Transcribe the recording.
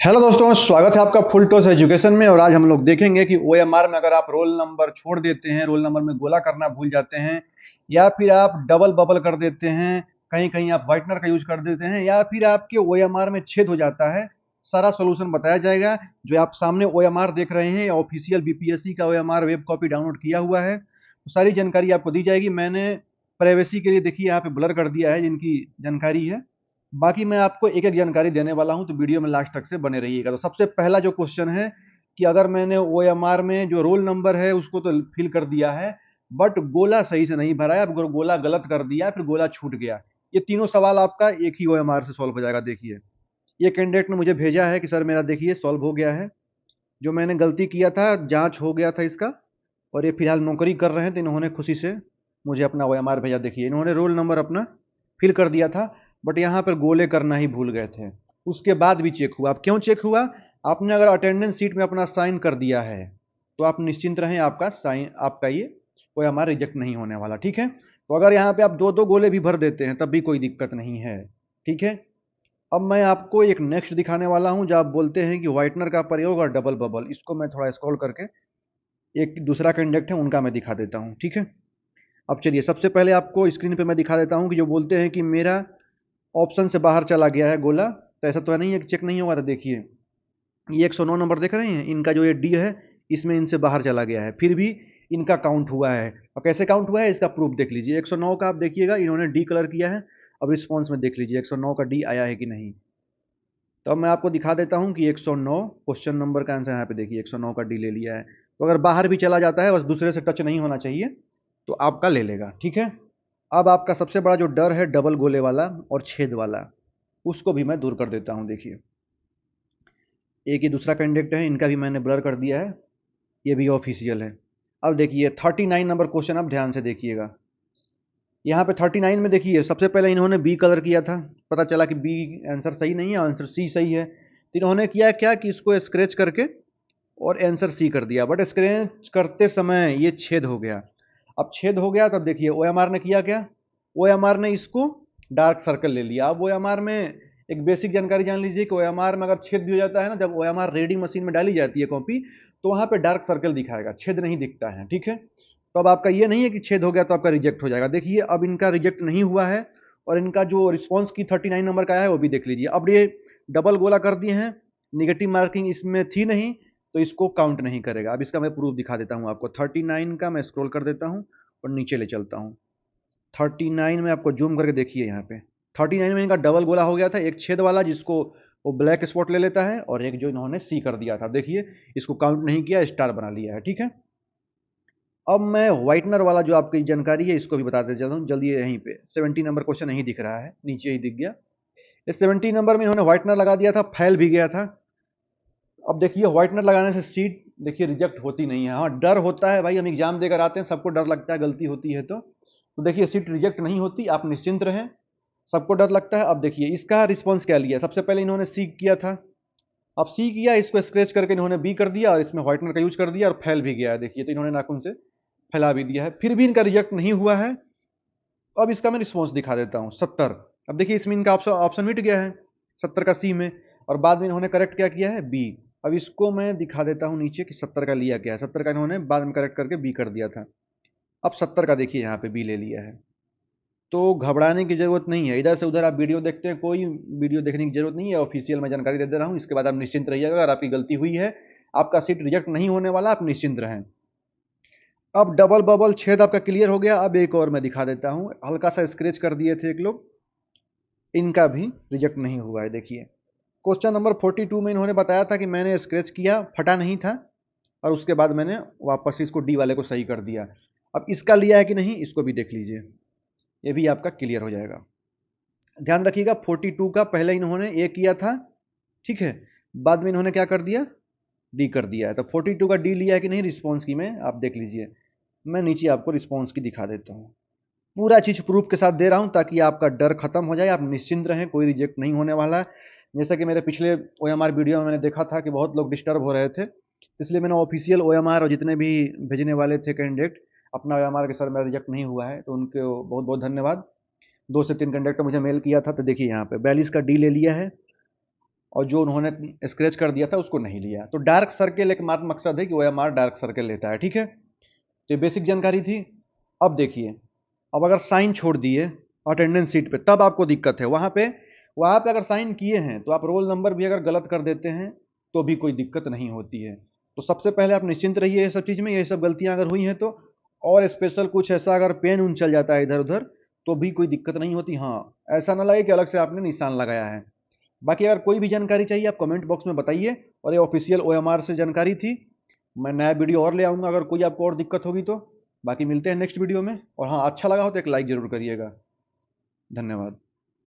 Hello दोस्तों, स्वागत है आपका फुल टॉस एजुकेशन में। और आज हम लोग देखेंगे कि ओएमआर में अगर आप रोल नंबर छोड़ देते हैं, रोल नंबर में गोला करना भूल जाते हैं, या फिर आप डबल बबल कर देते हैं, कहीं कहीं आप व्हाइटनर का यूज कर देते हैं, या फिर आपके ओएमआर में छेद हो जाता है, सारा सोल्यूशन बताया जाएगा। जो आप सामने ओएमआर देख रहे हैं, ऑफिशियल बीपीएससी का ओएमआर वेब कॉपी डाउनलोड किया हुआ है, तो सारी जानकारी आपको दी जाएगी। मैंने प्राइवेसी के लिए देखिए यहाँ पे ब्लर कर दिया है जिनकी जानकारी है। बाकी मैं आपको एक एक जानकारी देने वाला हूं, तो वीडियो में लास्ट तक से बने रहिएगा। तो सबसे पहला जो क्वेश्चन है कि अगर मैंने ओएमआर में जो रोल नंबर है उसको तो फिल कर दिया है, बट गोला सही से नहीं भरा है, अब गोला गलत कर दिया, फिर गोला छूट गया। ये तीनों सवाल आपका एक ही ओएमआर से सॉल्व हो जाएगा। देखिए, ये कैंडिडेट ने मुझे भेजा है कि सर मेरा देखिए सॉल्व हो गया है, जो मैंने गलती किया था जांच हो गया था इसका, और ये फिलहाल नौकरी कर रहे हैं, तो इन्होंने खुशी से मुझे अपना ओएमआर भेजा। देखिए, इन्होंने रोल नंबर अपना फिल कर दिया था, बट यहाँ पर गोले करना ही भूल गए थे। उसके बाद भी चेक हुआ। अब क्यों चेक हुआ? आपने अगर अटेंडेंस सीट में अपना साइन कर दिया है, तो आप निश्चिंत रहें, आपका साइन, आपका ये ओएमआर रिजेक्ट नहीं होने वाला। ठीक है, तो अगर यहाँ पे आप दो दो गोले भी भर देते हैं तब भी कोई दिक्कत नहीं है। ठीक है, अब मैं आपको एक नेक्स्ट दिखाने वाला हूं, जब आप बोलते हैं कि व्हाइटनर का प्रयोग और डबल बबल, इसको मैं थोड़ा स्क्रॉल करके एक दूसरा कैंडिडेट है उनका मैं दिखा देता हूं। ठीक है, अब चलिए सबसे पहले आपको स्क्रीन पे मैं दिखा देता हूं कि जो बोलते हैं कि मेरा ऑप्शन से बाहर चला गया है गोला, तो ऐसा तो नहीं है कि चेक नहीं होगा। तो देखिए, ये 109 नंबर देख रहे हैं, इनका जो ये डी है इसमें इनसे बाहर चला गया है, फिर भी इनका काउंट हुआ है। और कैसे काउंट हुआ है इसका प्रूफ देख लीजिए। 109 का आप देखिएगा, इन्होंने डी कलर किया है। अब रिस्पॉन्स में देख लीजिए 109 का डी आया है कि नहीं। तो अब मैं आपको दिखा देता हूं कि 109 क्वेश्चन नंबर का आंसर यहाँ पे देखिए, 109 का डी ले लिया है। तो अगर बाहर भी चला जाता है, बस दूसरे से टच नहीं होना चाहिए, तो आपका ले लेगा। ठीक है, अब आपका सबसे बड़ा जो डर है डबल गोले वाला और छेद वाला, उसको भी मैं दूर कर देता हूं। देखिए, एक ही दूसरा कैंडिडेट है, इनका भी मैंने ब्लर कर दिया है, ये भी ऑफिशियल है। अब देखिए 39 नंबर क्वेश्चन, आप ध्यान से देखिएगा। यहाँ पे 39 में देखिए, सबसे पहले इन्होंने बी कलर किया था, पता चला कि बी आंसर सही नहीं है, आंसर सी सही है। तो इन्होंने किया क्या कि इसको स्क्रैच करके और आंसर सी कर दिया, बट स्क्रैच करते समय ये छेद हो गया। अब छेद हो गया, तब देखिए ओएमआर ने किया क्या, ओएमआर ने इसको डार्क सर्कल ले लिया। अब ओएमआर में एक बेसिक जानकारी जान लीजिए कि ओएमआर में अगर छेद भी हो जाता है ना, जब ओएमआर रीडिंग मशीन में डाली जाती है कॉपी, तो वहां पे डार्क सर्कल दिखाएगा, छेद नहीं दिखता है। ठीक है, तो अब आपका ये नहीं है कि छेद हो गया तो आपका रिजेक्ट हो जाएगा। देखिए, अब इनका रिजेक्ट नहीं हुआ है, और इनका जो रिस्पॉन्स की 39 नंबर का आया है वो भी देख लीजिए। अब ये डबल गोला कर दिए हैं, निगेटिव मार्किंग इसमें थी नहीं, तो इसको काउंट नहीं करेगा। अब इसका मैं प्रूफ दिखा देता हूं आपको। 39 का मैं स्क्रॉल कर देता हूं और नीचे ले चलता हूं। 39 में आपको जूम करके देखिए, यहाँ पे 39 में इनका डबल गोला हो गया था, एक छेद वाला जिसको वो ब्लैक स्पॉट ले लेता है, और एक जो इन्होंने सी कर दिया था। देखिए, इसको काउंट नहीं किया, स्टार बना लिया है। ठीक है, अब मैं व्हाइटनर वाला जो आपकी जानकारी है इसको भी बता देता हूँ जल्दी। यहीं पे 70 नंबर क्वेश्चन नहीं दिख रहा है, नीचे ही दिख गया। इस 70 नंबर में इन्होंने व्हाइटनर लगा दिया था, फैल भी गया था। अब देखिए, व्हाइटनर लगाने से सीट देखिए रिजेक्ट होती नहीं है। हाँ, डर होता है भाई, हम एग्जाम देकर आते हैं, सबको डर लगता है गलती होती है तो देखिए सीट रिजेक्ट नहीं होती, आप निश्चिंत रहें। सबको डर लगता है। अब देखिए इसका रिस्पॉन्स क्या लिया, सबसे पहले इन्होंने सी किया था, अब सी किया, इसको स्क्रैच करके इन्होंने बी कर दिया, और इसमें व्हाइटनर का यूज कर दिया, और फैल भी गया है। देखिए, तो इन्होंने नाखून से फैला भी दिया है, फिर भी इनका रिजेक्ट नहीं हुआ है। अब इसका मैं रिस्पॉन्स दिखा देता हूँ, 70। अब देखिए इसमें इनका ऑप्शन ऑप्शन मिट गया है, 70 का सी में, और बाद में इन्होंने करेक्ट क्या किया है, बी। अब इसको मैं दिखा देता हूँ नीचे कि 70 का लिया क्या है। 70 का इन्होंने बाद में करेक्ट करके बी कर दिया था। अब 70 का देखिए यहाँ पे बी ले लिया है। तो घबराने की जरूरत नहीं है, इधर से उधर आप वीडियो देखते हैं, कोई वीडियो देखने की जरूरत नहीं है। ऑफिशियल मैं जानकारी दे दे रहा हूँ, इसके बाद आप निश्चिंत रहिएगा। अगर आपकी गलती हुई है, आपका सीट रिजेक्ट नहीं होने वाला, आप निश्चिंत रहें। अब डबल बबल छेद आपका क्लियर हो गया। अब एक और मैं दिखा देता हूँ, हल्का सा स्क्रैच कर दिए थे एक लोग, इनका भी रिजेक्ट नहीं हुआ है। देखिए, क्वेश्चन नंबर 42 में इन्होंने बताया था कि मैंने स्क्रैच किया, फटा नहीं था, और उसके बाद मैंने वापस इसको डी वाले को सही कर दिया। अब इसका लिया है कि नहीं, इसको भी देख लीजिए, ये भी आपका क्लियर हो जाएगा। ध्यान रखिएगा, 42 का पहले इन्होंने ए किया था, ठीक है, बाद में इन्होंने क्या कर दिया, डी कर दिया है। तो 42 का डी लिया है कि नहीं रिस्पॉन्स की में, आप देख लीजिए। मैं नीचे आपको रिस्पॉन्स की दिखा देता हूँ, पूरा चीज़ प्रूफ के साथ दे रहा हूँ ताकि आपका डर खत्म हो जाए, आप निश्चिंत रहें, कोई रिजेक्ट नहीं होने वाला है। जैसा कि मेरे पिछले ओएमआर वीडियो में मैंने देखा था कि बहुत लोग डिस्टर्ब हो रहे थे, इसलिए मैंने ऑफिशियल ओएमआर और जितने भी भेजने वाले थे कैंडिडेट अपना ओएमआर के, सर मेरा रिजेक्ट नहीं हुआ है, तो उनके बहुत बहुत धन्यवाद। 2 से 3 कैंडिडेट को मुझे मेल किया था। तो देखिए यहाँ पे 42 का डी ले लिया है, और जो उन्होंने स्क्रैच कर दिया था उसको नहीं लिया। तो डार्क सर्किल एक मात्र मकसद है कि OMR डार्क सर्किल लेता है, ठीक है। तो ये बेसिक जानकारी थी। अब देखिए, अब अगर साइन छोड़ दिए अटेंडेंस शीट पे तब आपको दिक्कत है। वहाँ पे अगर साइन किए हैं तो आप रोल नंबर भी अगर गलत कर देते हैं तो भी कोई दिक्कत नहीं होती है। तो सबसे पहले आप निश्चिंत रहिए ये सब चीज़ में, ये सब गलतियां अगर हुई हैं तो। और स्पेशल कुछ ऐसा अगर पेन उन चल जाता है इधर उधर तो भी कोई दिक्कत नहीं होती। हाँ, ऐसा ना लगे कि अलग से आपने निशान लगाया है। बाकी अगर कोई भी जानकारी चाहिए आप कमेंट बॉक्स में बताइए। और ये ऑफिशियल OMR से जानकारी थी। मैं नया वीडियो और ले आऊँगा अगर कोई आपको और दिक्कत होगी तो। बाकी मिलते हैं नेक्स्ट वीडियो में। और हाँ, अच्छा लगा हो तो एक लाइक ज़रूर करिएगा। धन्यवाद।